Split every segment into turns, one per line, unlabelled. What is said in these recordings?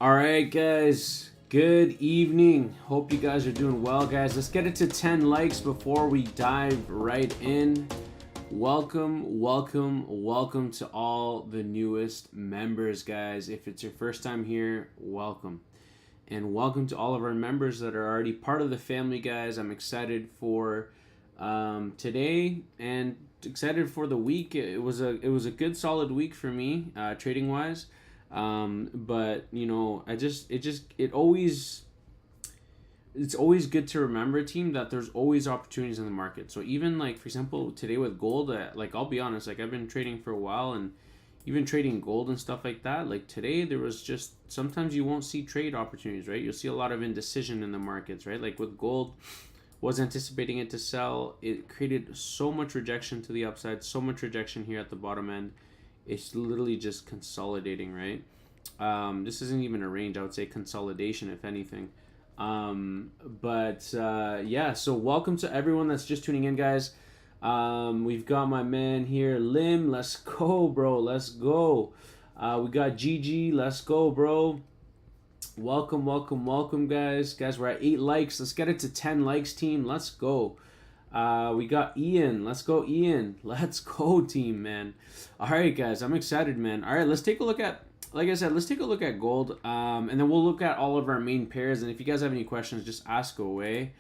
All right, guys. Good evening. Hope you guys are doing well, guys. Let's get it to 10 likes before we dive right in. Welcome to all the newest members, guys. If it's your first time here, welcome. And welcome to all of our members that are already part of the family, guys. I'm excited for today and excited for the week. It was a good solid week for me, trading wise. But you know, it's always good to remember, team, that there's always opportunities in the market. So even like, for example, today with gold, like, I'll be honest, like, I've been trading for a while, and even trading gold and stuff like that, like today there was just, sometimes you won't see trade opportunities, right? You'll see a lot of indecision in the markets, right? Like with gold, was anticipating it to sell. It created so much rejection to the upside, so much rejection here at the bottom end. It's literally just consolidating, right? This isn't even a range. I would say consolidation, if anything. Yeah, so welcome to everyone that's just tuning in, guys. We've got my man here, Lim. Let's go, bro. Let's go. We got GG. Let's go, bro. Welcome, guys. Guys, we're at 8 likes. Let's get it to 10 likes, team. Let's go. We got Ian. Let's go, Ian. Let's go, team, man. All right, guys. I'm excited, man. All right, let's take a look at, like I said, let's take a look at gold. And then we'll look at all of our main pairs. And if you guys have any questions, just ask away.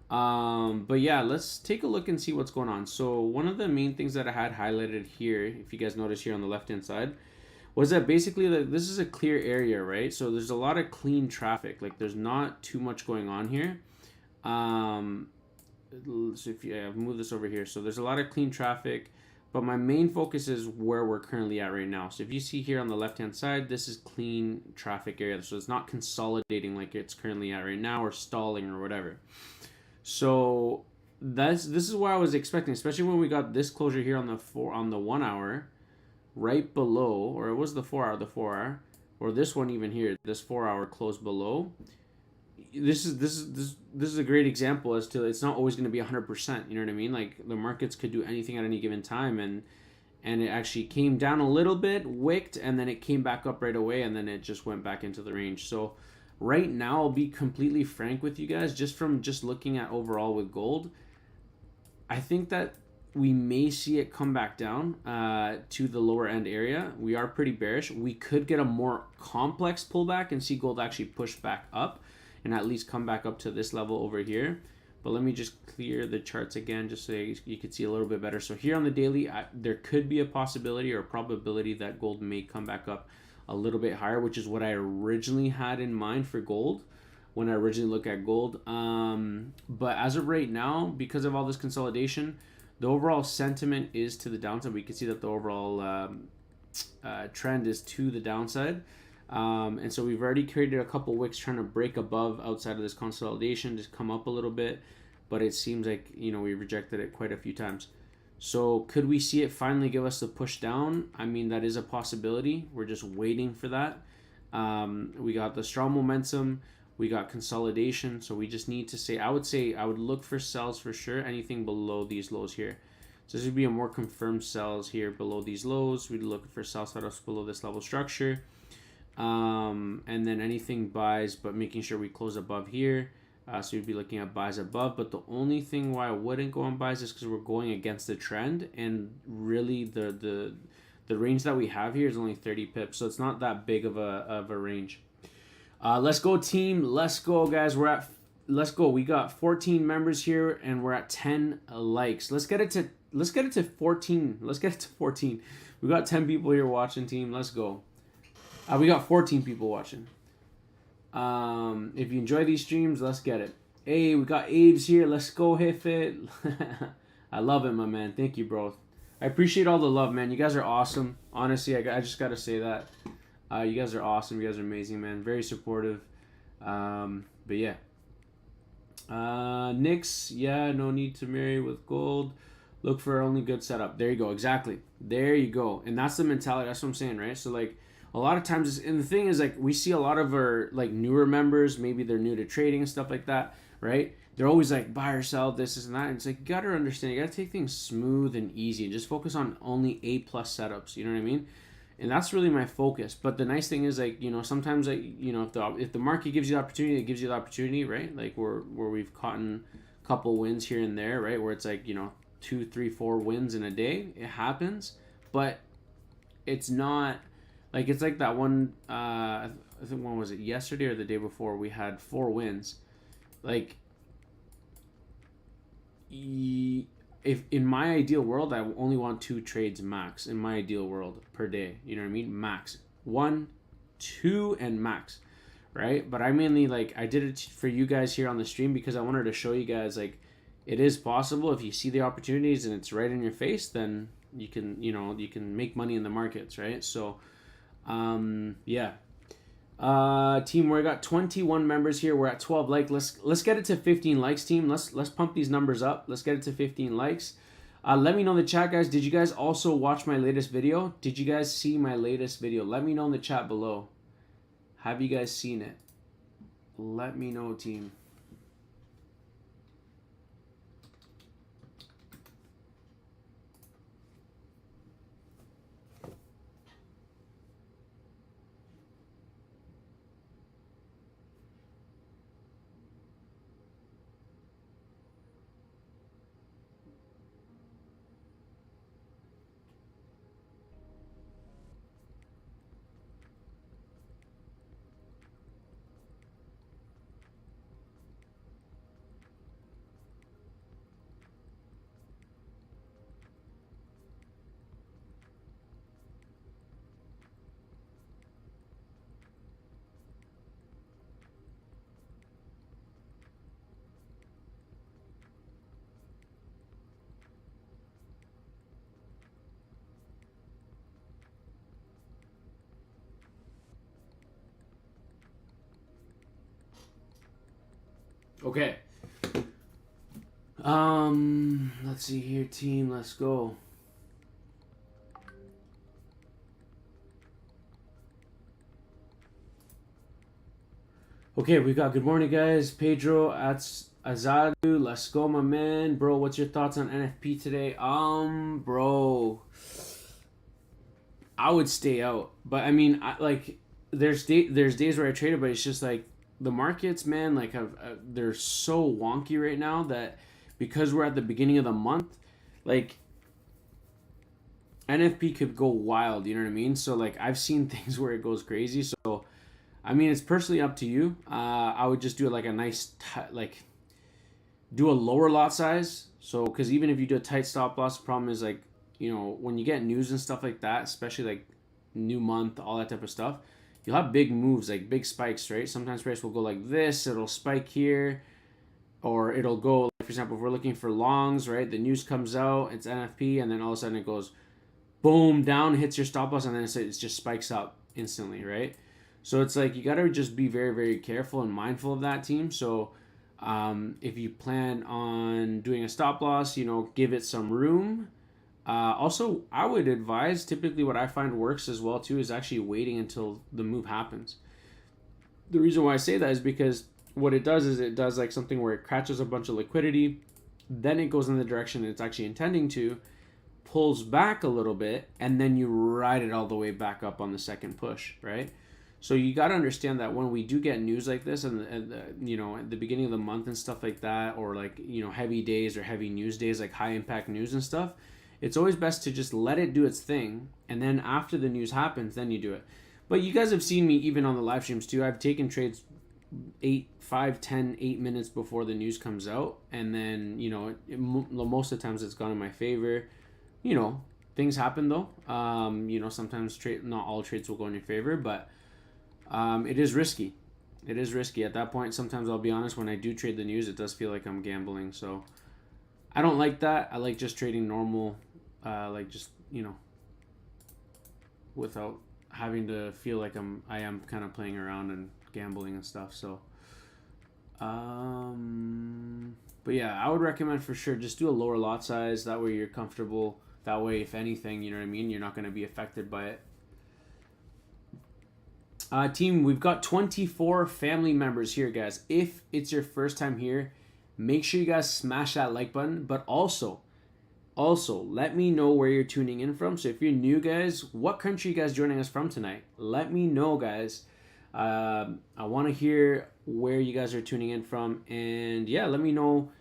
But yeah, let's take a look and see what's going on. So one of the main things that I had highlighted here, if you guys notice here on the left-hand side, was that basically this is a clear area, right? So there's a lot of clean traffic. Like, there's not too much going on here. So if you move this over here, so there's a lot of clean traffic, but my main focus is where we're currently at right now. So if you see here on the left hand side, this is clean traffic area, so it's not consolidating like it's currently at right now, or stalling or whatever. So this is what I was expecting, especially when we got this closure here on the 1 hour, right below, or it was the 4 hour, or this one even here, this 4 hour close below. This is a great example as to, it's not always going to be 100%. You know what I mean? Like, the markets could do anything at any given time, and it actually came down a little bit, wicked, and then it came back up right away, and then it just went back into the range. So right now, I'll be completely frank with you guys, just from looking at overall with gold, I think that we may see it come back down to the lower end area. We are pretty bearish. We could get a more complex pullback and see gold actually push back up and at least come back up to this level over here. But let me just clear the charts again, just so you could see a little bit better. So here on the daily, there could be a possibility or a probability that gold may come back up a little bit higher, which is what I originally had in mind for gold when I originally looked at gold. But as of right now, because of all this consolidation, the overall sentiment is to the downside. We can see that the overall trend is to the downside. And so we've already created a couple wicks trying to break above outside of this consolidation, just come up a little bit, but it seems like, you know, we rejected it quite a few times. So could we see it finally give us the push down? I mean, that is a possibility. We're just waiting for that. We got the strong momentum, we got consolidation, so we just need to say, I would look for sells for sure, anything below these lows here. So this would be a more confirmed sells here below these lows. We'd look for sell setups below this level structure. And then anything buys, but making sure we close above here. So you'd be looking at buys above. But the only thing why I wouldn't go on buys is because we're going against the trend, and really the range that we have here is only 30 pips, so it's not that big of a range. Let's go, team. Let's go, guys. Let's go. We got 14 members here, and we're at 10 likes. Let's get it to 14. Let's get it to 14. We got 10 people here watching, team. Let's go. We got 14 people watching. If you enjoy these streams, let's get it. Hey, we got Abe's here. Let's go, hit it. I love it, my man. Thank you, bro. I appreciate all the love, man. You guys are awesome. Honestly, I just got to say that. You guys are awesome. You guys are amazing, man. Very supportive. But yeah. Nyx, yeah, no need to marry with gold. Look for only good setup. There you go. Exactly. There you go. And that's the mentality. That's what I'm saying, right? So, like, a lot of times, and the thing is, like, we see a lot of our, like, newer members, maybe they're new to trading and stuff like that, right? They're always like, buy or sell, this and that. And it's like, you got to understand, you got to take things smooth and easy and just focus on only A+ setups. You know what I mean? and that's really my focus. But the nice thing is, like, sometimes, like, if the market gives you the opportunity, it gives you the opportunity, right? Like where we've caught a couple wins here and there, right? Where it's like 2, 3, 4 wins in a day. It happens, but it's not like it's like that one. I think, when was it, yesterday or the day before? We had 4 wins. Like, if in my ideal world, I only want 2 trades max in my ideal world per day. You know what I mean? Max 1, 2, and max, right? But I mainly, like, I did it for you guys here on the stream because I wanted to show you guys, like, it is possible. If you see the opportunities and it's right in your face, then you can make money in the markets, right? So yeah. Team, we got 21 members here. We're at 12 likes. Let's get it to 15 likes, team. Let's pump these numbers up. Let's get it to 15 likes. Let me know in the chat, guys. Did you guys also watch my latest video? Did you guys see my latest video? Let me know in the chat below. Have you guys seen it? Let me know, team. Okay. Let's see here, team. Let's go. Okay, we got good morning, guys. Pedro at Azadu. Let's go, my man. Bro, what's your thoughts on NFP today? Bro, I would stay out. But I mean, there's days where I trade it, but it's just like the markets, man, like they're so wonky right now that because we're at the beginning of the month, like NFP could go wild, you know what I mean? So like I've seen things where it goes crazy. So I mean, it's personally up to you. I would just do like a nice do a lower lot size. So because even if you do a tight stop loss, the problem is, like, when you get news and stuff like that, especially like new month, all that type of stuff, you'll have big moves, like big spikes, right? Sometimes price will go like this, it'll spike here, or it'll go, like, for example, if we're looking for longs, right? The news comes out, it's NFP, and then all of a sudden it goes boom, down, hits your stop loss, and then it just spikes up instantly, right? So it's like you got to just be very, very careful and mindful of that, team. So if you plan on doing a stop loss, give it some room. Also, I would advise, typically what I find works as well too is actually waiting until the move happens. The reason why I say that is because what it does is it does like something where it catches a bunch of liquidity, then it goes in the direction it's actually intending to, pulls back a little bit, and then you ride it all the way back up on the second push, right? So you got to understand that when we do get news like this, and at the beginning of the month and stuff like that, or like heavy days or heavy news days, like high impact news and stuff, it's always best to just let it do its thing, and then after the news happens, then you do it. But you guys have seen me even on the live streams too. I've taken trades 8 minutes before the news comes out, and then most of the times it's gone in my favor. Things happen though. Sometimes not all trades will go in your favor, but it is risky. It is risky at that point. Sometimes I'll be honest, when I do trade the news, it does feel like I'm gambling. So I don't like that. I like just trading normal, without having to feel like I am kind of playing around and gambling and stuff. So, but yeah, I would recommend for sure just do a lower lot size. That way you're comfortable. That way, if anything, you know what I mean, you're not going to be affected by it. Team, we've got 24 family members here, guys. If it's your first time here, make sure you guys smash that like button, but also Also, let me know where you're tuning in from. So if you're new, guys, what country you guys joining us from tonight? Let me know, guys. I want to hear where you guys are tuning in from. And yeah, let me know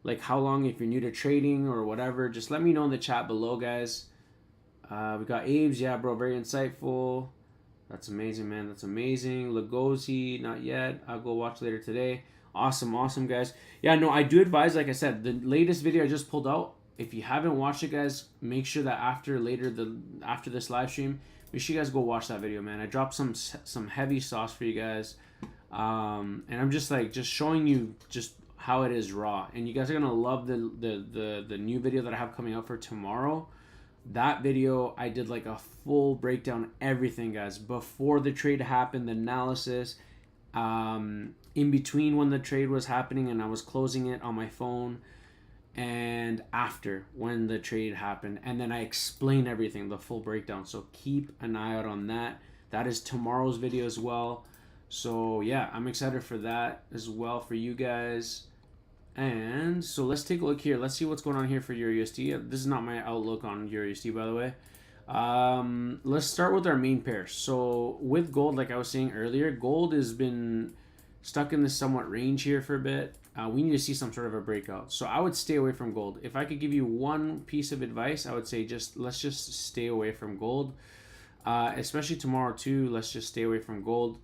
like how long, if you're new to trading or whatever. Just let me know in the chat below, guys. We got Abe's. Yeah, bro, very insightful. That's amazing, man. That's amazing. Lugosi, not yet. I'll go watch later today. Awesome, awesome, guys. Yeah, no, I do advise, like I said, the latest video I just pulled out, if you haven't watched it, guys, make sure that after this live stream, make sure you guys go watch that video, man. I dropped some heavy sauce for you guys. And I'm just showing you just how it is raw. And you guys are gonna love the new video that I have coming out for tomorrow. That video, I did like a full breakdown, everything, guys, before the trade happened, the analysis, in between when the trade was happening and I was closing it on my phone, and after when the trade happened, and then I explain everything, the full breakdown. So keep an eye out on that. That is tomorrow's video as well. So yeah, I'm excited for that as well for you guys. And so let's take a look here. Let's see what's going on here for EURUSD. This is not my outlook on EURUSD, by the way. Let's start with our main pair. So with gold, like I was saying earlier, gold has been stuck in this somewhat range here for a bit. We need to see some sort of a breakout. So I would stay away from gold. If I could give you one piece of advice, I would say let's just stay away from gold. Especially tomorrow too, let's just stay away from gold.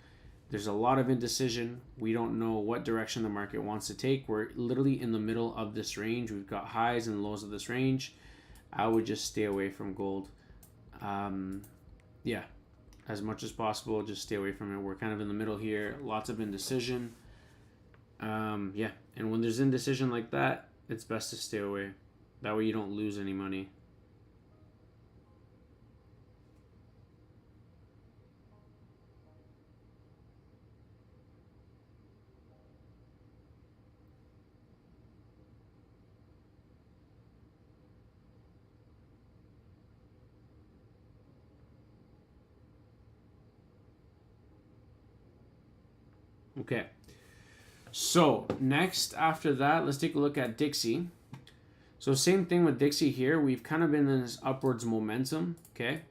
There's a lot of indecision. We don't know what direction the market wants to take. We're literally in the middle of this range. We've got highs and lows of this range. I would just stay away from gold. Yeah, as much as possible, just stay away from it. We're kind of in the middle here. Lots of indecision. Yeah, and when there's indecision like that, it's best to stay away. That way you don't lose any money. Okay, so next after that, let's take a look at Dixie. So same thing with Dixie here. We've kind of been in this upwards momentum, okay?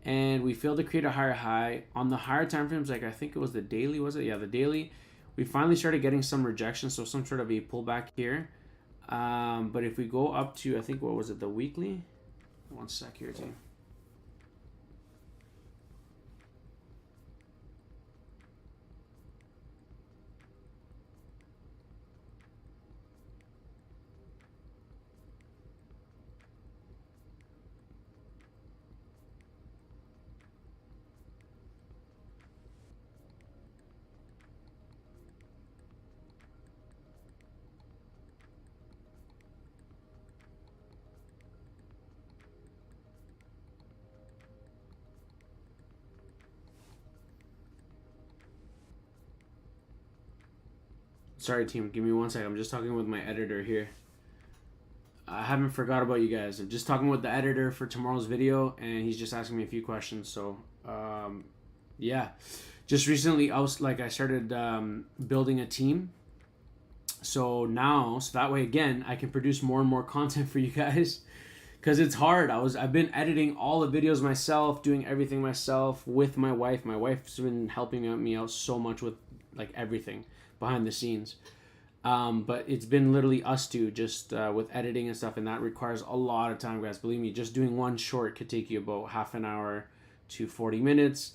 And we failed to create a higher high. On the higher time frames, like I think it was the daily, was it? Yeah, the daily. We finally started getting some rejection, so some sort of a pullback here. But if we go up to, I think, what was it, the weekly? One sec here, team. Sorry, team. Give me one second. I'm just talking with my editor here. I haven't forgot about you guys. I'm just talking with the editor for tomorrow's video, and he's just asking me a few questions. So, yeah. Just recently, I started building a team. So that way, again, I can produce more and more content for you guys. Because it's hard. I've been editing all the videos myself, doing everything myself with my wife. My wife's been helping me out so much with like everything behind the scenes. But it's been literally us two just with editing and stuff, and that requires a lot of time, guys. Believe me, just doing one short could take you about half an hour to 40 minutes.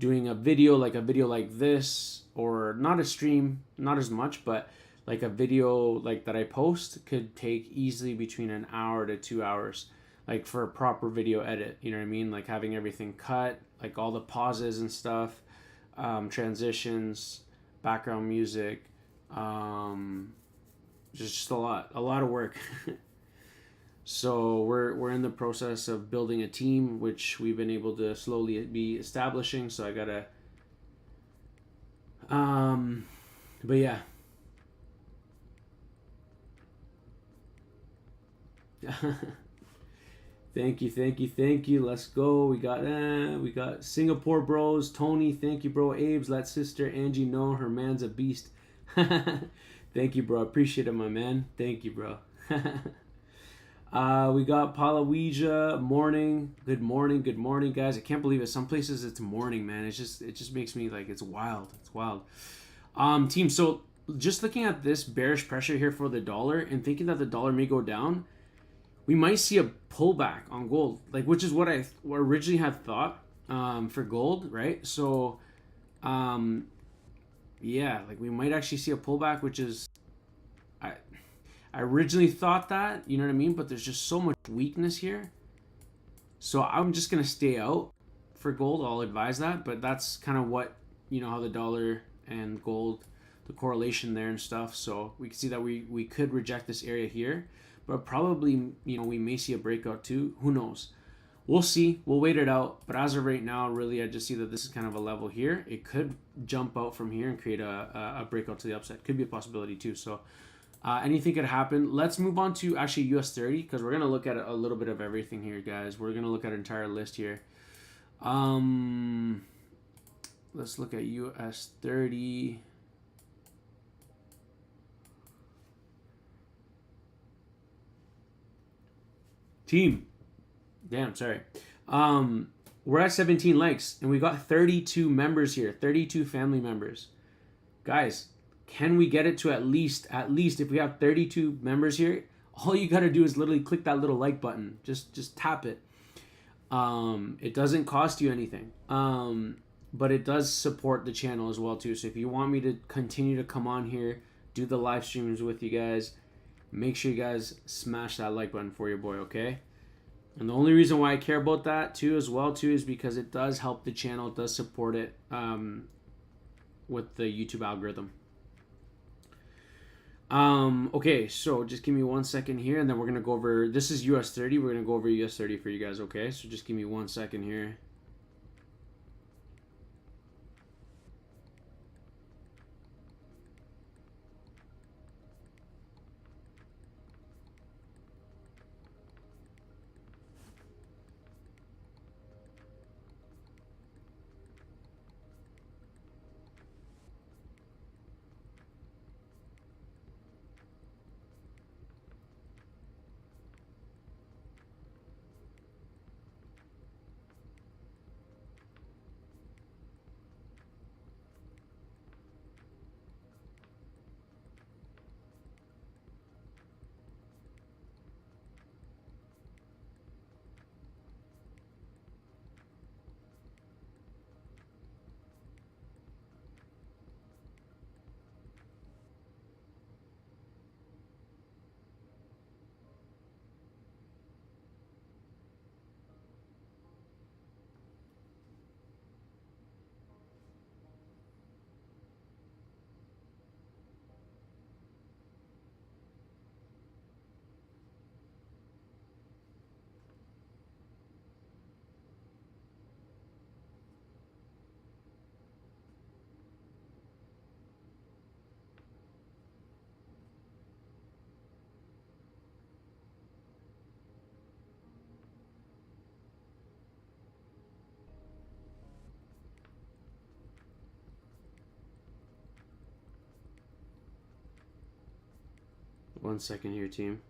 Doing a video like this, or not a stream, not as much, but like a video like that I post could take easily between an hour to 2 hours, like for a proper video edit. You know what I mean? Like having everything cut, like all the pauses and stuff, transitions, background music, just a lot of work. So we're in the process of building a team, which we've been able to slowly be establishing. So I gotta, but yeah. Thank you. Let's go. We got Singapore bros. Tony, thank you, bro. Abe's, let sister Angie know her man's a beast. Thank you, bro. Appreciate it, my man. Thank you, bro. We got Palawija, morning. Good morning, good morning, guys. I can't believe it. Some places it's morning, man. It just makes me like it's wild. It's wild. Team, so just looking at this bearish pressure here for the dollar and thinking that the dollar may go down, we might see a pullback on gold, like which is what I originally had thought for gold, right? So, yeah, like we might actually see a pullback, which is I originally thought that, you know what I mean? But there's just so much weakness here. So I'm just going to stay out for gold. I'll advise that. But that's kind of what, you know, how the dollar and gold, the correlation there and stuff. So we can see that we could reject this area here. But probably, you know, we may see a breakout too. Who knows? We'll see. We'll wait it out. But as of right now, really, I just see that this is kind of a level here. It could jump out from here and create a breakout to the upside. Could be a possibility too. So anything could happen. Let's move on to actually US 30 because we're going to look at a little bit of everything here, guys. We're going to look at an entire list here. Let's look at US 30. Team. Damn, sorry. We're at 17 likes and we got 32 members here, 32 family members. Guys, can we get it to at least if we have 32 members here, all you got to do is literally click that little like button. Just tap it. It doesn't cost you anything. But it does support the channel as well too. So if you want me to continue to come on here, do the live streams with you guys, make sure you guys smash that like button for your boy, okay? And the only reason why I care about that too as well too is because it does help the channel, it does support it with the YouTube algorithm. Okay, so just give me 1 second here and then we're gonna go over, this is US 30, we're gonna go over US 30 for you guys, okay? So just give me 1 second here. One second here, team.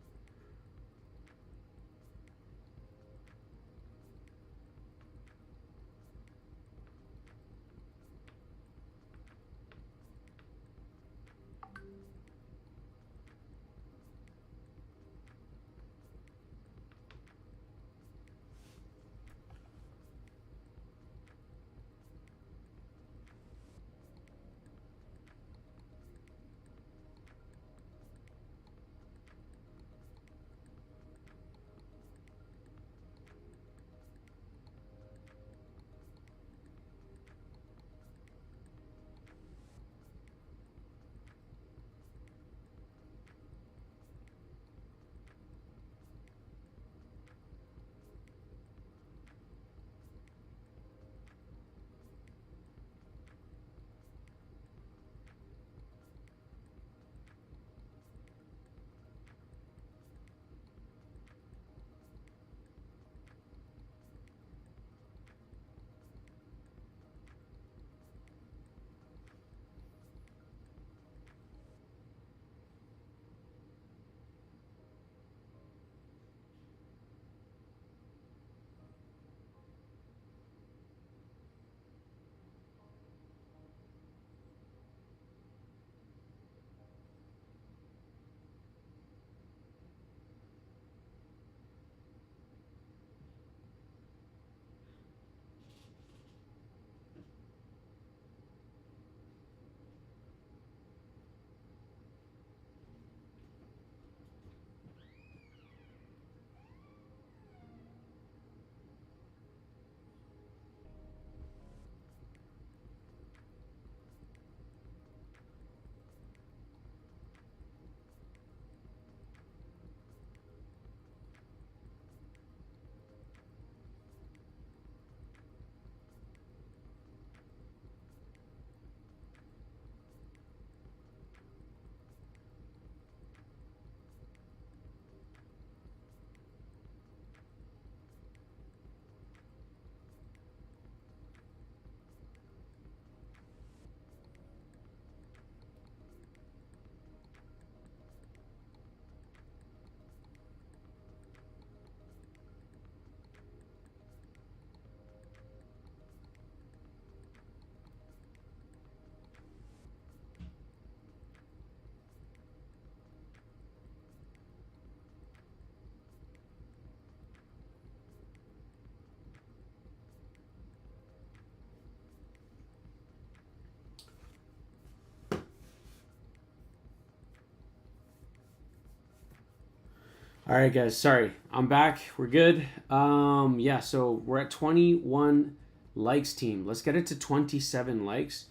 All right, guys. Sorry, I'm back. We're good. Yeah. So we're at 21 likes, team. Let's get it to 27 likes.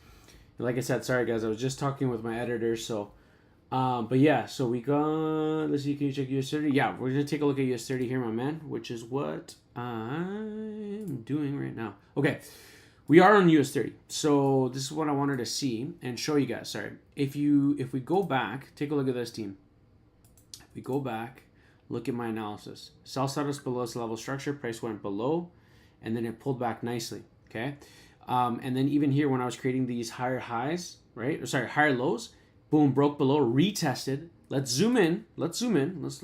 Like I said, sorry guys. I was just talking with my editor. So, but yeah. So we got. Let's see. Can you check US30? Yeah, we're gonna take a look at US30 here, my man. Which is what I'm doing right now. Okay. We are on US30. So this is what I wanted to see and show you guys. Sorry. If we go back, take a look at this, team. If we go back. Look at my analysis. Sell status below this level structure. Price went below, and then it pulled back nicely. Okay, and then even here when I was creating these higher highs, right? Or sorry, higher lows. Boom, broke below, retested. Let's zoom in. Let's zoom in. Let's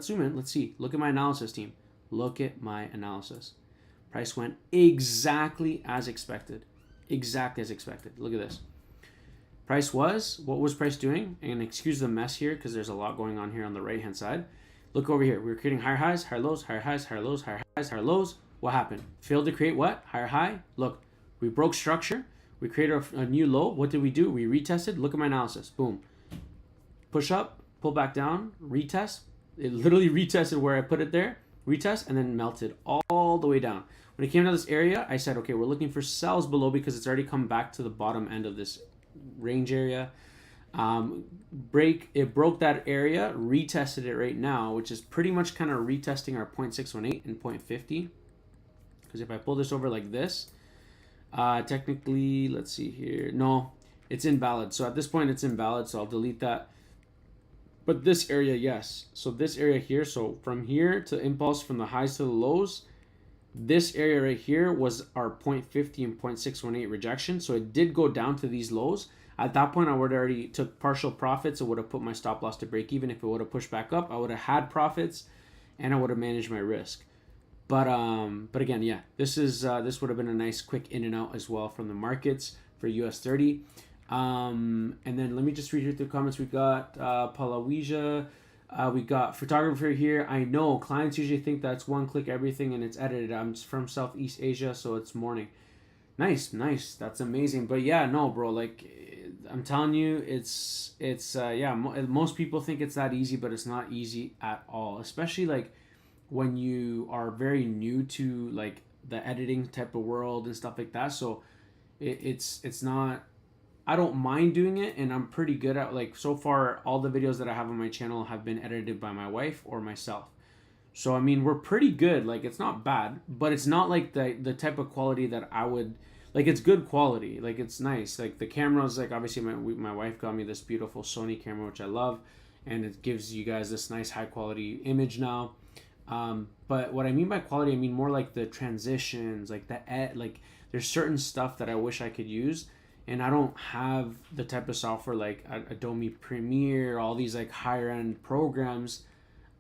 zoom in. Let's see. Look at my analysis, team. Look at my analysis. Price went exactly as expected. Exactly as expected. Look at this. Price was, what was price doing? And excuse the mess here because there's a lot going on here on the right hand side. Look over here. We were creating higher highs, higher lows, higher highs, higher lows, higher highs, higher lows. What happened? Failed to create what? Higher high. Look, we broke structure. We created a new low. What did we do? We retested. Look at my analysis. Boom. Push up, pull back down, retest. It literally retested where I put it there. Retest, and then melted all the way down. When it came to this area, I said, okay, we're looking for sells below because it's already come back to the bottom end of this range area. It broke that area, retested it right now, which is pretty much kind of retesting our 0.618 and 0.50. Because if I pull this over like this, technically, let's see here. No, it's invalid. So at this point, it's invalid. So I'll delete that. But this area, yes. So this area here, so from here to impulse, from the highs to the lows, this area right here was our 0.50 and 0.618 rejection. So it did go down to these lows. At that point, I would have already took partial profits. It would have put my stop loss to break even. If it would have pushed back up, I would have had profits, and I would have managed my risk. But again, yeah, this would have been a nice quick in and out as well from the markets for US30. And then let me just read here through the comments. We got Palawija. We got photographer here. I know clients usually think that's one click everything and it's edited. I'm from Southeast Asia, so it's morning. Nice. That's amazing. But yeah, no, bro, like I'm telling you, it's yeah, most people think it's that easy, but it's not easy at all, especially like when you are very new to like the editing type of world and stuff like that. So it's not, I don't mind doing it, and I'm pretty good at, like, so far all the videos that I have on my channel have been edited by my wife or myself. So I mean, we're pretty good. Like, it's not bad, but it's not like the type of quality that I would like. It's good quality, like it's nice. Like the camera's like, obviously my wife got me this beautiful Sony camera, which I love, and it gives you guys this nice high quality image now. But what I mean by quality, I mean more like the transitions, like like there's certain stuff that I wish I could use, and I don't have the type of software like Adobe Premiere, all these like higher end programs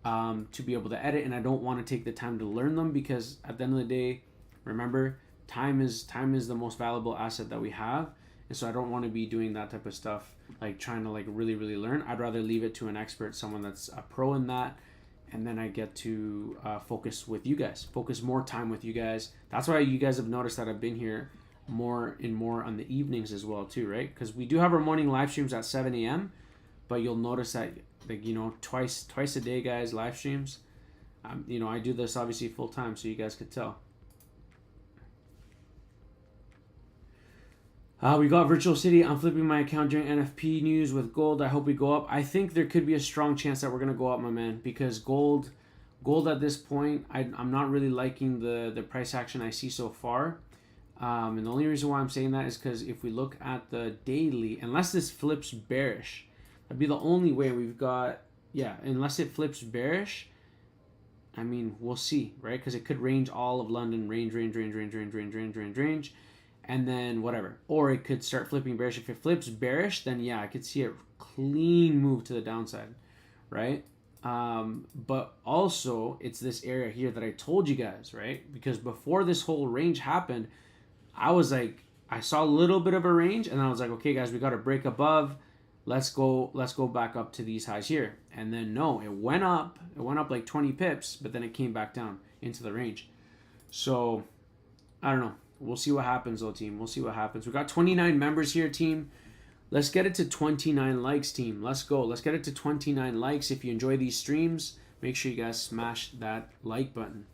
to be able to edit, and I don't want to take the time to learn them, because at the end of the day, remember, time is the most valuable asset that we have. And so I don't want to be doing that type of stuff, like trying to like really learn. I'd rather leave it to an expert, someone that's a pro in that, and then I get to focus more time with you guys. That's why you guys have noticed that I've been here more and more on the evenings as well too, right? Because we do have our morning live streams at 7 a.m. But you'll notice that, like, you know, twice a day, guys, live streams. You know, I do this obviously full time, so you guys could tell. We got Virtual City. I'm flipping my account during NFP news with gold. I hope we go up. I think there could be a strong chance that we're gonna go up, my man, because gold at this point, I'm not really liking the price action I see so far. And the only reason why I'm saying that is because if we look at the daily, unless this flips bearish, that'd be the only way. We've got, yeah, unless it flips bearish, I mean, we'll see, right? Because it could range all of London, range, and then whatever. Or it could start flipping bearish. If it flips bearish, then yeah, I could see a clean move to the downside, right? But also, it's this area here that I told you guys, right? Because before this whole range happened, I was like, I saw a little bit of a range, and I was like, okay, guys, we got to break above. Let's go back up to these highs here. And then no, it went up like 20 pips, but then it came back down into the range. So I don't know. We'll see what happens, though, team. We'll see what happens. We got 29 members here, team. Let's get it to 29 likes, team. Let's go. Let's get it to 29 likes. If you enjoy these streams, make sure you guys smash that like button.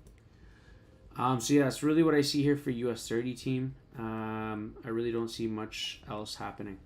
So yeah, that's really what I see here for US30 team. I really don't see much else happening.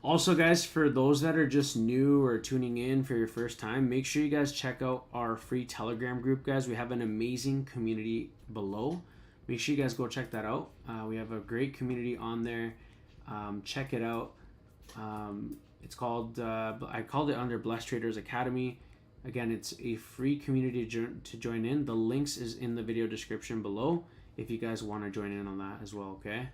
Also, guys, for those that are just new or tuning in for your first time, make sure you guys check out our free Telegram group, guys. We have an amazing community below. Make sure you guys go check that out. We have a great community on there. Check it out. It's called, I called it under Blessed Traders Academy. Again, it's a free community to join in. The links is in the video description below if you guys want to join in on that as well, okay?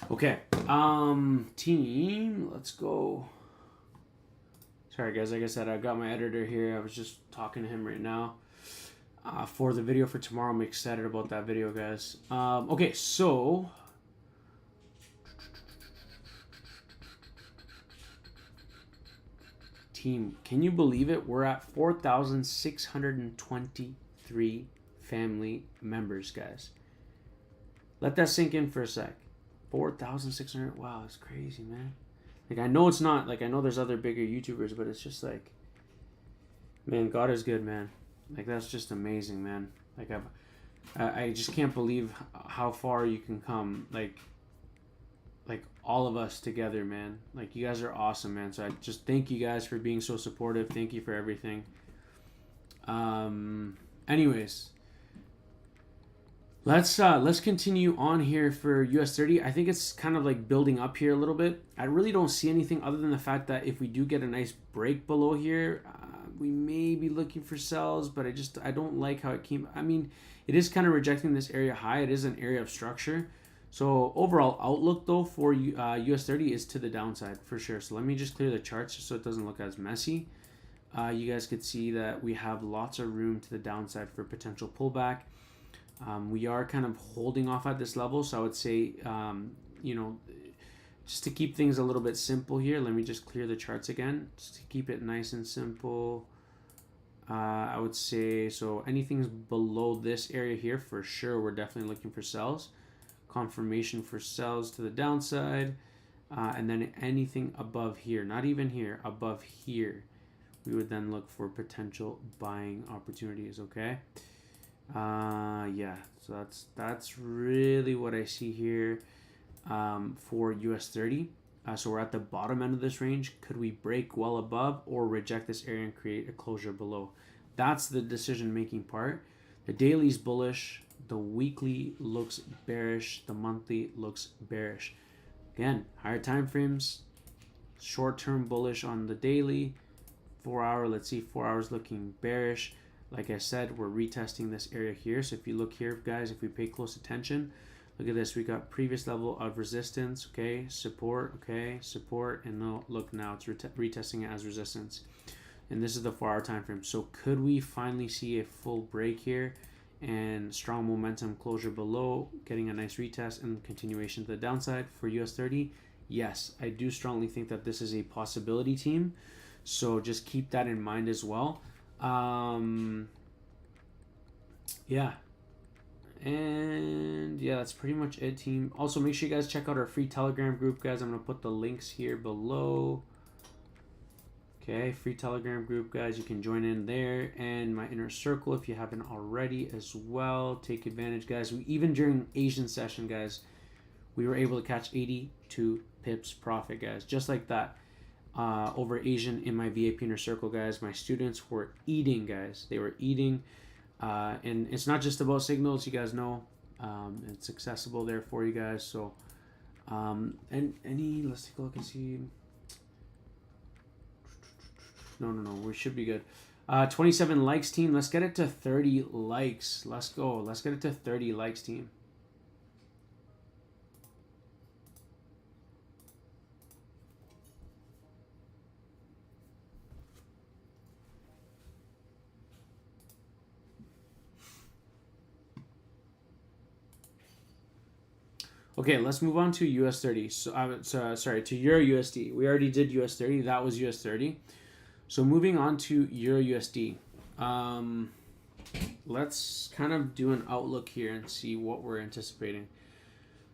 Okay, team, let's go. Sorry guys, like I said, I got my editor here. I was just talking to him right now for the video for tomorrow. I'm excited about that video, guys. Okay, so team, can you believe it? We're at 4,623 family members, guys. Let that sink in for a sec. 4,600. Wow, that's crazy, man. Like, I know it's not, like, I know there's other bigger YouTubers, but it's just like, man, God is good, man. Like, that's just amazing, man. Like, I just can't believe how far you can come. Like all of us together, man. Like, you guys are awesome, man. So I just thank you guys for being so supportive. Thank you for everything. Anyways, let's continue on here for US30. I think it's kind of like building up here a little bit. I really don't see anything other than the fact that if we do get a nice break below here, we may be looking for sells, but I don't like how it came. I mean, it is kind of rejecting this area high. It is an area of structure. So overall outlook though for US30 is to the downside for sure. So let me just clear the charts just so it doesn't look as messy. you guys could see that we have lots of room to the downside for potential pullback. We are kind of holding off at this level, so I would say, you know, just to keep things a little bit simple here, let me just clear the charts again, just to keep it nice and simple. I would say, so anything below this area here, for sure, we're definitely looking for sells. Confirmation for sells to the downside. And then anything above here, not even here, above here, we would then look for potential buying opportunities, okay? Yeah, so that's really what I see here for US 30. So we're at the bottom end of this range. Could we break well above or reject this area and create a closure below? That's the decision-making part. The daily is bullish. The weekly looks bearish. The monthly looks bearish. Again, higher time frames, short-term bullish on the daily. 4 hour, let's see, 4 hours looking bearish. Like I said, we're retesting this area here. So if you look here, guys, if we pay close attention, look at this. We got previous level of resistance, okay, support, okay, support, and no, look, now it's retesting it as resistance. And this is the 4 hour time frame. So could we finally see a full break here and strong momentum closure below, getting a nice retest and continuation to the downside for US 30? Yes, I do strongly think that this is a possibility, team. So just keep that in mind as well. Yeah. And yeah, that's pretty much it, team. Also, make sure you guys check out our free Telegram group, guys. I'm going to put the links here below. Okay, free Telegram group, guys. You can join in there. And my inner circle, if you haven't already as well. Take advantage, guys. Even during Asian session, guys, we were able to catch 82 pips profit, guys. Just like that. Over Asian in my VIP inner circle, guys. My students were eating, guys. They were eating. And it's not just about signals, you guys know. It's accessible there for you guys. So, and let's take a look and see. No, we should be good. 27 likes, team. Let's get it to 30 likes. Let's go. Let's get it to 30 likes, team. Okay, let's move on to US 30. So, sorry, to EURUSD. We already did US 30. That was US 30. So moving on to EURUSD. Let's kind of do an outlook here and see what we're anticipating.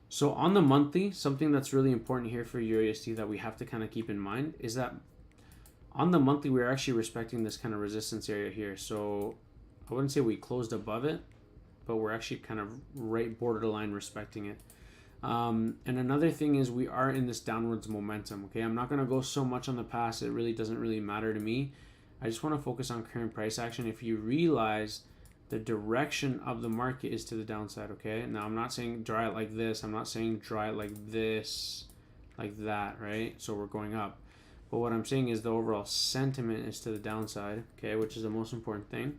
So on the monthly, something that's really important here for EURUSD that we have to kind of keep in mind is that on the monthly, we're actually respecting this kind of resistance area here. So I wouldn't say we closed above it, but we're actually kind of right borderline respecting it. And another thing is we are in this downwards momentum. Okay, I'm not going to go so much on the past. It really doesn't really matter to me. I just want to focus on current price action. If you realize the direction of the market is to the downside, okay? Now, I'm not saying draw it like this. I'm not saying draw it like this, like that, right? So we're going up. But what I'm saying is the overall sentiment is to the downside, okay, which is the most important thing.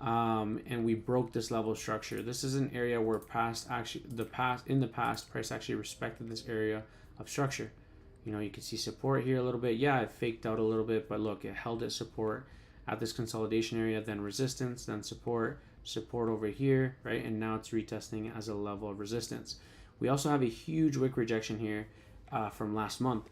And we broke this level of structure. This is an area where in the past, price actually respected this area of structure. You know, you can see support here a little bit. Yeah, it faked out a little bit, but look, it held its support at this consolidation area, then resistance, then support over here, right? And now it's retesting as a level of resistance. We also have a huge wick rejection here from last month.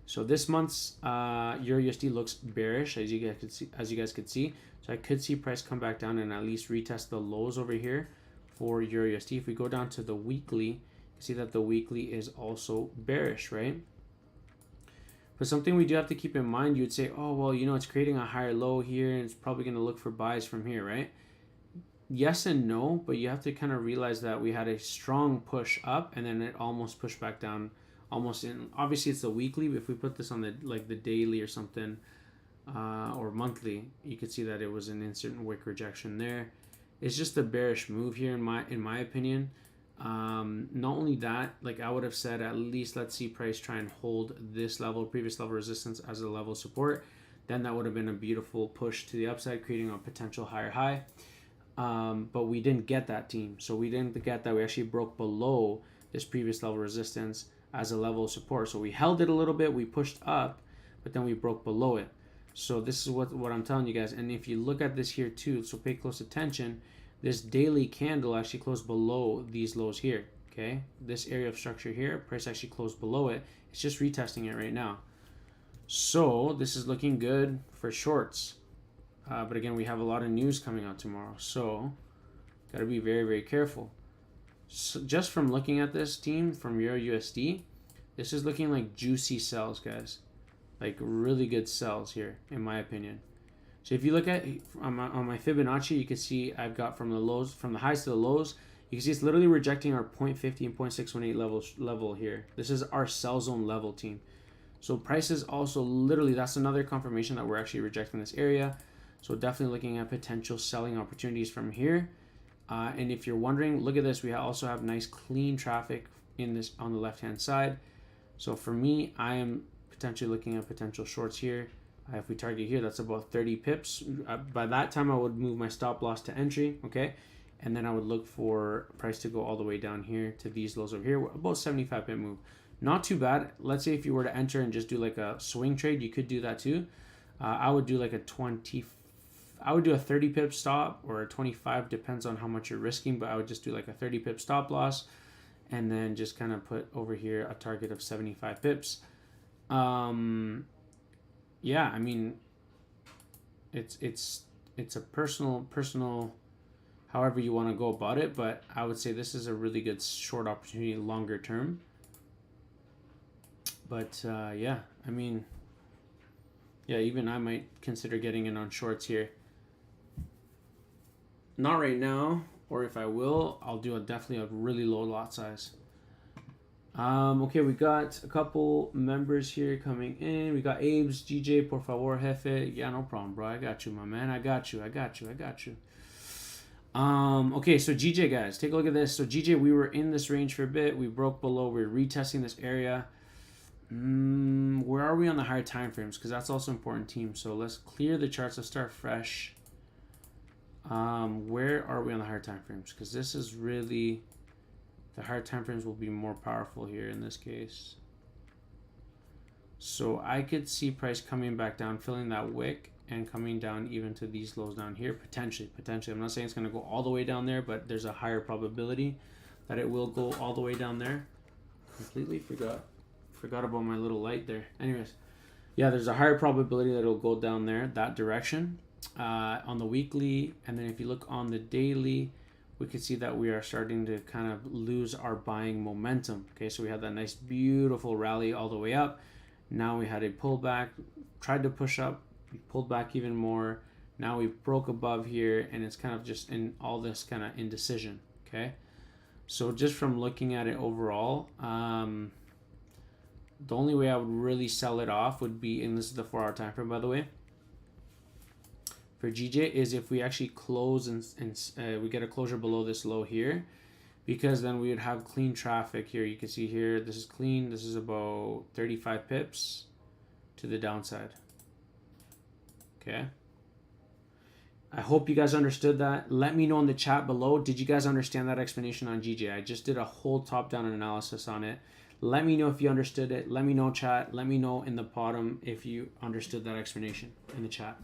So this month's EURUSD looks bearish, as you guys could see. So I could see price come back down and at least retest the lows over here for EURUSD. If we go down to the weekly, you see that the weekly is also bearish, right? But something we do have to keep in mind, you'd say, oh, well, you know, it's creating a higher low here and it's probably going to look for buys from here, right? Yes and no, but you have to kind of realize that we had a strong push up and then it almost pushed back down almost in, obviously it's the weekly, but if we put this on the daily or something, or monthly, you could see that it was an instant wick rejection there. It's just a bearish move here in my opinion. Not only that, like I would have said, at least let's see price try and hold this level, previous level resistance as a level of support. Then that would have been a beautiful push to the upside, creating a potential higher high. But we didn't get that, team. So we didn't get that. We actually broke below this previous level resistance as a level of support. So we held it a little bit, we pushed up, but then we broke below it. So this is what I'm telling you guys. And if you look at this here too, so pay close attention, this daily candle actually closed below these lows here. Okay, this area of structure here, price actually closed below it. It's just retesting it right now. So this is looking good for shorts. But again, we have a lot of news coming out tomorrow. So got to be very, very careful. So just from looking at this team from EURUSD, this is looking like juicy sells, guys. Like really good sells here, in my opinion. So if you look at on my Fibonacci, you can see I've got from the lows, from the highs to the lows, you can see it's literally rejecting our 0.50 and 0.618 level here. This is our sell zone level, team. So prices also literally, that's another confirmation that we're actually rejecting this area. So definitely looking at potential selling opportunities from here. And if you're wondering, look at this. We also have nice clean traffic in this on the left-hand side. So for me, I am potentially looking at potential shorts here. If we target here, that's about 30 pips. By that time, I would move my stop loss to entry, okay? And then I would look for price to go all the way down here to these lows over here, about 75 pip move. Not too bad. Let's say if you were to enter and just do like a swing trade, you could do that too. I would do like a 20, I would do a 30 pip stop or a 25, depends on how much you're risking, but I would just do like a 30 pip stop loss and then just kind of put over here a target of 75 pips. Yeah, I mean, it's a personal, however you want to go about it, but I would say this is a really good short opportunity longer term. But yeah, I mean, yeah, even I might consider getting in on shorts here. Not right now, or if I will, I'll do definitely a really low lot size. Okay, we got a couple members here coming in. We got Abe's, GJ, por favor, jefe. Yeah, no problem, bro. I got you, my man. I got you. Okay, so GJ, guys, take a look at this. So GJ, we were in this range for a bit. We broke below. We're retesting this area. Where are we on the higher time frames? Because that's also important, team. So let's clear the charts. Let's start fresh. Where are we on the higher time frames? Because this is really, the higher time frames will be more powerful here in this case. So I could see price coming back down, filling that wick, and coming down even to these lows down here, potentially. I'm not saying it's going to go all the way down there, but there's a higher probability that it will go all the way down there. Completely forgot about my little light there. Anyways, yeah, there's a higher probability that it'll go down there, that direction, on the weekly. And then if you look on the daily, we can see that we are starting to kind of lose our buying momentum. Okay, so we had that nice, beautiful rally all the way up. Now we had a pullback, tried to push up, we pulled back even more. Now we broke above here, and it's kind of just in all this kind of indecision. Okay, so just from looking at it overall, the only way I would really sell it off would be, and this is the 4-hour time frame, by the way, for GJ, is if we actually close and we get a closure below this low here, because then we would have clean traffic here. You can see here, this is clean. This is about 35 pips to the downside. Okay. I hope you guys understood that. Let me know in the chat below. Did you guys understand that explanation on GJ? I just did a whole top-down analysis on it. Let me know if you understood it. Let me know, chat. Let me know in the bottom if you understood that explanation in the chat.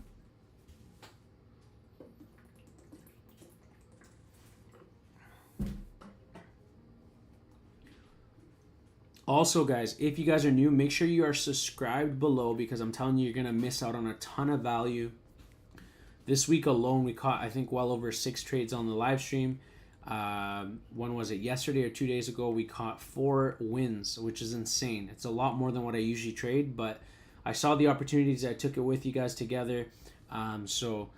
Also, guys, if you guys are new, make sure you are subscribed below, because I'm telling you, you're going to miss out on a ton of value. This week alone, we caught, I think, well over 6 trades on the live stream. When was it? Yesterday or 2 days ago, we caught 4 wins, which is insane. It's a lot more than what I usually trade, but I saw the opportunities. I took it with you guys together. So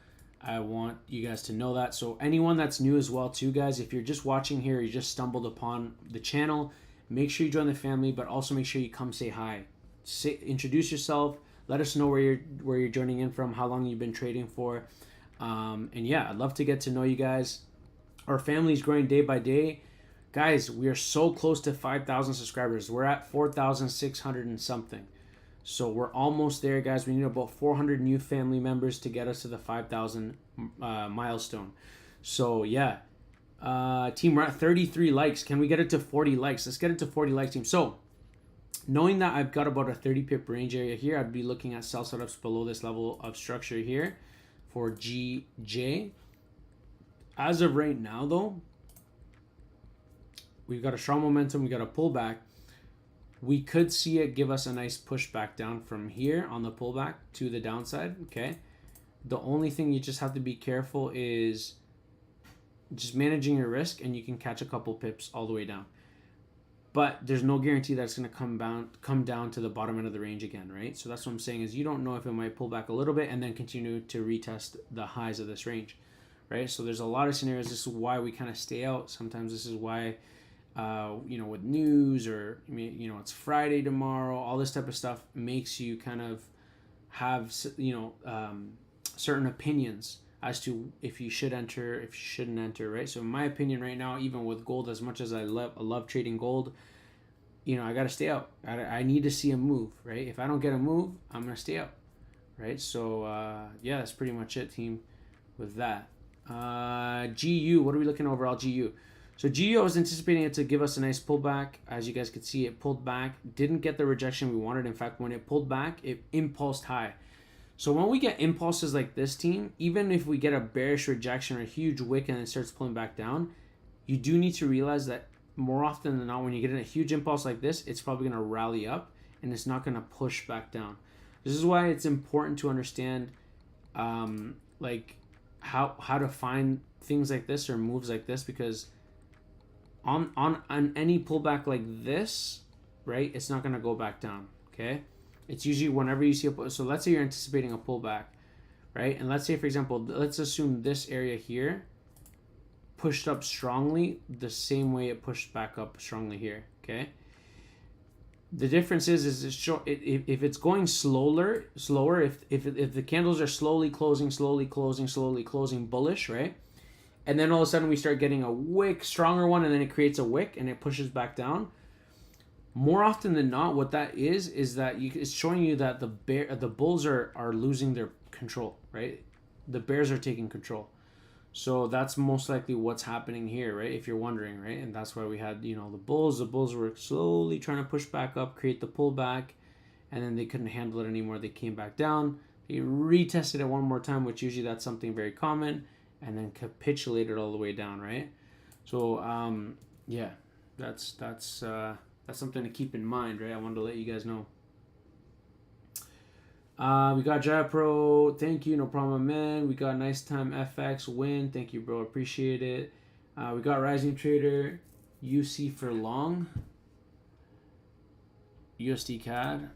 I want you guys to know that. So anyone that's new as well too, guys, if you're just watching here, you just stumbled upon the channel, make sure you join the family, but also make sure you come say hi. Introduce yourself. Let us know where you're joining in from, how long you've been trading for. And yeah, I'd love to get to know you guys. Our family is growing day by day. Guys, we are so close to 5,000 subscribers. We're at 4,600 and something. So we're almost there, guys. We need about 400 new family members to get us to the 5,000 milestone. So yeah, team, we're at 33 likes. Can we get it to 40 likes? Let's get it to 40 likes, team. So Knowing that I've got about a 30 pip range area here, I'd be looking at sell setups below this level of structure here for GJ. As of right now, though, we've got a strong momentum. We got a pullback. We could see it give us a nice push back down from here on the pullback to the downside. Okay. The only thing you just have to be careful is just managing your risk, and you can catch a couple pips all the way down. But there's no guarantee that it's going to come down to the bottom end of the range again, right? So that's what I'm saying is you don't know if it might pull back a little bit and then continue to retest the highs of this range, right? So there's a lot of scenarios. This is why we kind of stay out. Sometimes this is why, with news or, it's Friday tomorrow, all this type of stuff makes you kind of have, certain opinions as to if you should enter, if you shouldn't enter, right? So in my opinion right now, even with gold, as much as I love trading gold, I got to stay out. I need to see a move, right? If I don't get a move, I'm going to stay out, right? So, yeah, that's pretty much it, team, with that. GU, what are we looking overall, GU? So GU, I was anticipating it to give us a nice pullback. As you guys could see, it pulled back. Didn't get the rejection we wanted. In fact, when it pulled back, it impulsed high. So when we get impulses like this, team, even if we get a bearish rejection or a huge wick and it starts pulling back down, you do need to realize that more often than not, when you get in a huge impulse like this, it's probably going to rally up and it's not going to push back down. This is why it's important to understand how to find things like this or moves like this, because on any pullback like this, right, it's not going to go back down, okay? It's usually whenever you see so let's say you're anticipating a pullback, right? And let's say, for example, let's assume this area here pushed up strongly the same way it pushed back up strongly here, okay? The difference is if it's going slower, if the candles are slowly closing bullish, right? And then all of a sudden we start getting a wick, stronger one, and then it creates a wick and it pushes back down. More often than not, what that is that it's showing you that the bulls are losing their control, right? The bears are taking control. So that's most likely what's happening here, right? If you're wondering, right? And that's why we had, the bulls. The bulls were slowly trying to push back up, create the pullback, and then they couldn't handle it anymore. They came back down. They retested it one more time, which usually that's something very common, and then capitulated all the way down, right? So, yeah, that's something to keep in mind, right? I wanted to let you guys know. We got Jaya Pro. Thank you. No problem, man. We got Nice Time FX win. Thank you, bro. Appreciate it. We got Rising Trader. UC for long. USD CAD.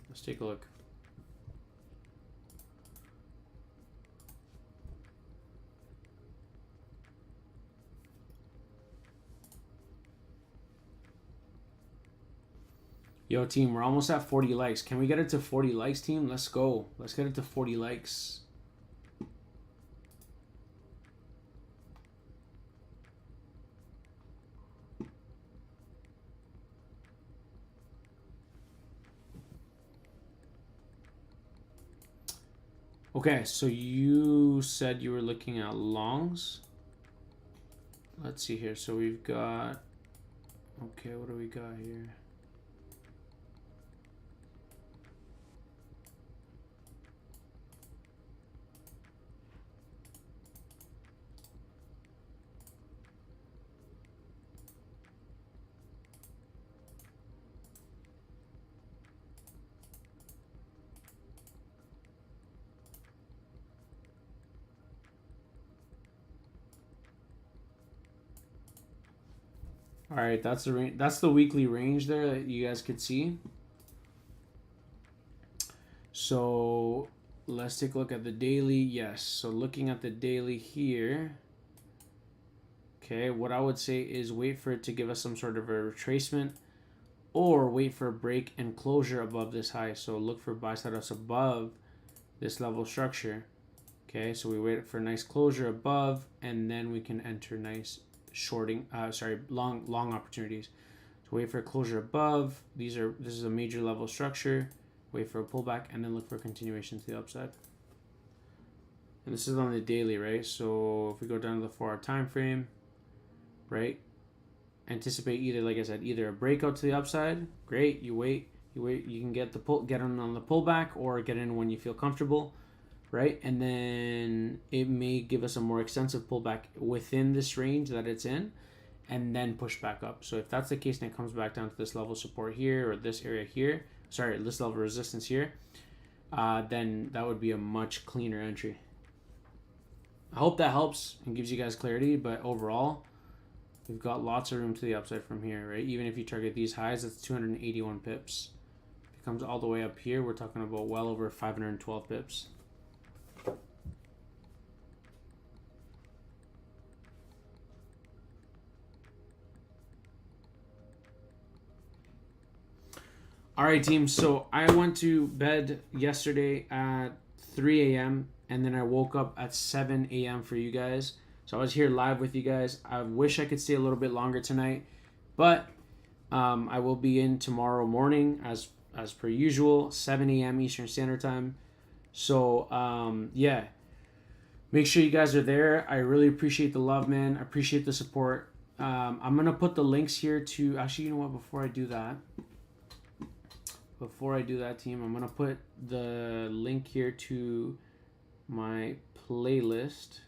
Let's take a look. Yo, team, we're almost at 40 likes. Can we get it to 40 likes, team? Let's go. Let's get it to 40 likes. Okay, so you said you were looking at longs. Let's see here. So we've got... Okay, what do we got here? All right, that's the range. That's the weekly range there that you guys could see. So let's take a look at the daily. Yes, so looking at the daily here. Okay, what I would say is wait for it to give us some sort of a retracement, or wait for a break and closure above this high. So look for buy setups above this level structure. Okay, so we wait for a nice closure above, and then we can enter nice shorting, long opportunities. So wait for a closure above. This is a major level structure. Wait for a pullback, and then look for a continuation to the upside. And this is on the daily, right? So if we go down to the 4-hour time frame, right? anticipate either, like I said, either a breakout to the upside, great, you wait, you can get in on the pullback, or get in when you feel comfortable, right? And then it may give us a more extensive pullback within this range that it's in, and then push back up. So if that's the case and it comes back down to this level of support here, or this area here, sorry, this level of resistance here, then that would be a much cleaner entry. I hope that helps and gives you guys clarity, but overall, we've got lots of room to the upside from here, right? Even if you target these highs, that's 281 pips. If it comes all the way up here, we're talking about well over 512 pips. All right, team. So I went to bed yesterday at 3 a.m. and then I woke up at 7 a.m. for you guys. So I was here live with you guys. I wish I could stay a little bit longer tonight, but I will be in tomorrow morning as per usual, 7 a.m. Eastern Standard Time. So yeah, make sure you guys are there. I really appreciate the love, man. I appreciate the support. I'm gonna put the links here to, actually, you know what? Before I do that, team, I'm gonna put the link here to my playlist,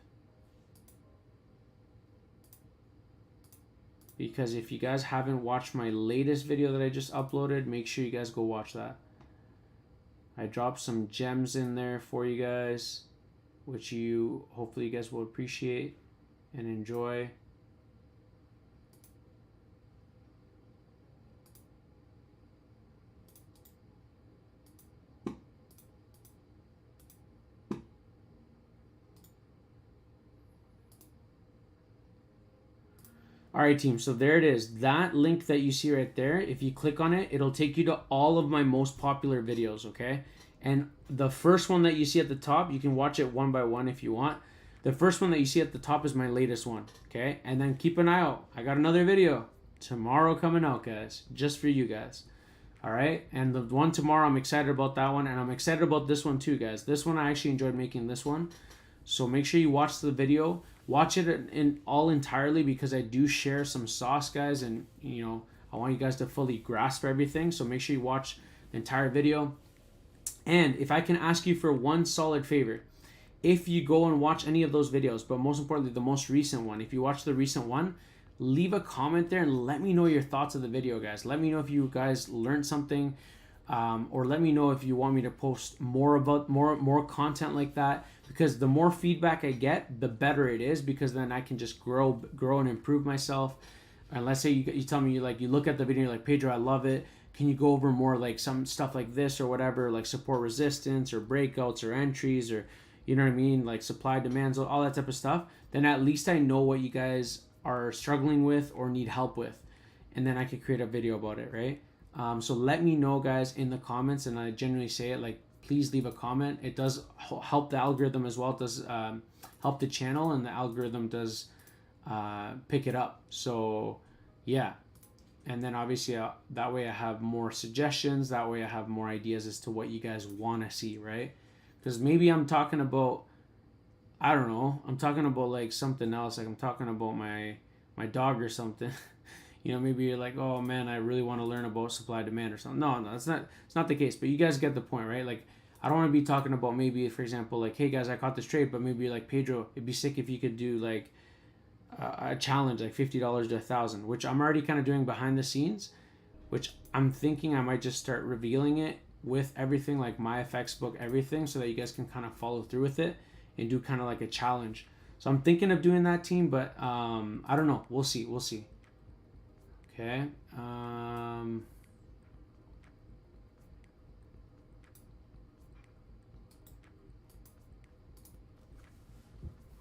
because if you guys haven't watched my latest video that I just uploaded, make sure you guys go watch that. I dropped some gems in there for you guys, which hopefully you guys will appreciate and enjoy. All right, team, so there it is. That link that you see right there, if you click on it, it'll take you to all of my most popular videos, okay? And the first one that you see at the top, you can watch it one by one if you want. The first one that you see at the top is my latest one, okay? And then keep an eye out. I got another video tomorrow coming out, guys, just for you guys. All right? And the one tomorrow, I'm excited about that one, and I'm excited about this one too, guys. This one, I actually enjoyed making this one. So make sure you watch the video. Watch it in all entirely, because I do share some sauce, guys, and I want you guys to fully grasp everything. So make sure you watch the entire video. And if I can ask you for one solid favor, if you go and watch any of those videos, but most importantly, the most recent one, if you watch the recent one, leave a comment there and let me know your thoughts of the video, guys. Let me know if you guys learned something, or let me know if you want me to post more content like that, because the more feedback I get, the better it is, because then I can just grow and improve myself. And let's say you tell me, you look at the video, you're like, Pedro, I love it. Can you go over more like some stuff like this or whatever, like support resistance or breakouts or entries, or you know what I mean, like supply demands, all that type of stuff. Then at least I know what you guys are struggling with or need help with, and then I can create a video about it, right? So let me know, guys, in the comments, and I genuinely say it, like, please leave a comment. It does help the algorithm as well. It does help the channel, and the algorithm does pick it up. So yeah, and then obviously that way I have more suggestions. That way I have more ideas as to what you guys want to see, right? Because maybe I'm talking about, I don't know, I'm talking about like something else. Like I'm talking about my dog or something. Maybe you're like, oh man, I really want to learn about supply demand or something. No, it's not the case. But you guys get the point, right? Like, I don't want to be talking about maybe, for example, like, hey guys, I caught this trade, but maybe you're like, Pedro, it'd be sick if you could do like a challenge, like $50 to $1,000, which I'm already kind of doing behind the scenes, which I'm thinking I might just start revealing it with everything, like my FX book, everything, so that you guys can kind of follow through with it and do kind of like a challenge. So I'm thinking of doing that, team, but I don't know. We'll see. Okay.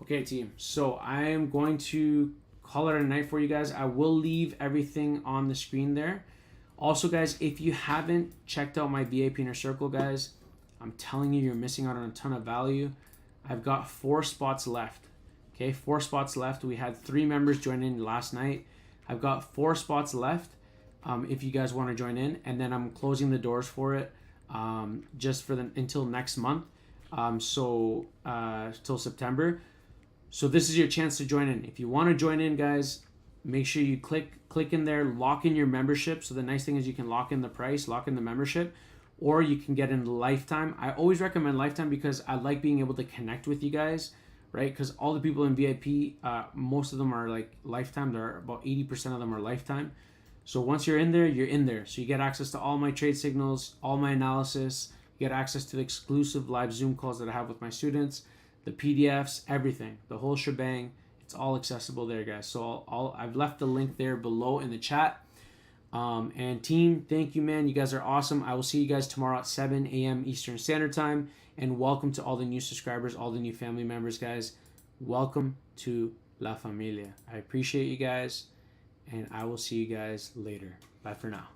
Okay, team. So I am going to call it a night for you guys. I will leave everything on the screen there. Also, guys, if you haven't checked out my VIP Inner Circle, guys, I'm telling you, you're missing out on a ton of value. I've got 4 spots left. Okay, 4 spots left. We had 3 members join in last night. I've got 4 spots left. If you guys want to join in, and then I'm closing the doors for it just for until next month, till September. So this is your chance to join in. If you want to join in, guys, Make sure you click in there, lock in your membership. So the nice thing is you can lock in the price, lock in the membership, or you can get in lifetime. I always recommend lifetime because I like being able to connect with you guys, right? Because all the people in VIP, most of them are like lifetime. There are about 80% of them are lifetime. So once you're in there, you're in there. So you get access to all my trade signals, all my analysis. You get access to the exclusive live Zoom calls that I have with my students, the PDFs, everything, the whole shebang. It's all accessible there, guys. So I've left the link there below in the chat. And team, thank you, man. You guys are awesome. I will see you guys tomorrow at 7 a.m. Eastern Standard Time. And welcome to all the new subscribers, all the new family members, guys. Welcome to La Familia. I appreciate you guys. And I will see you guys later. Bye for now.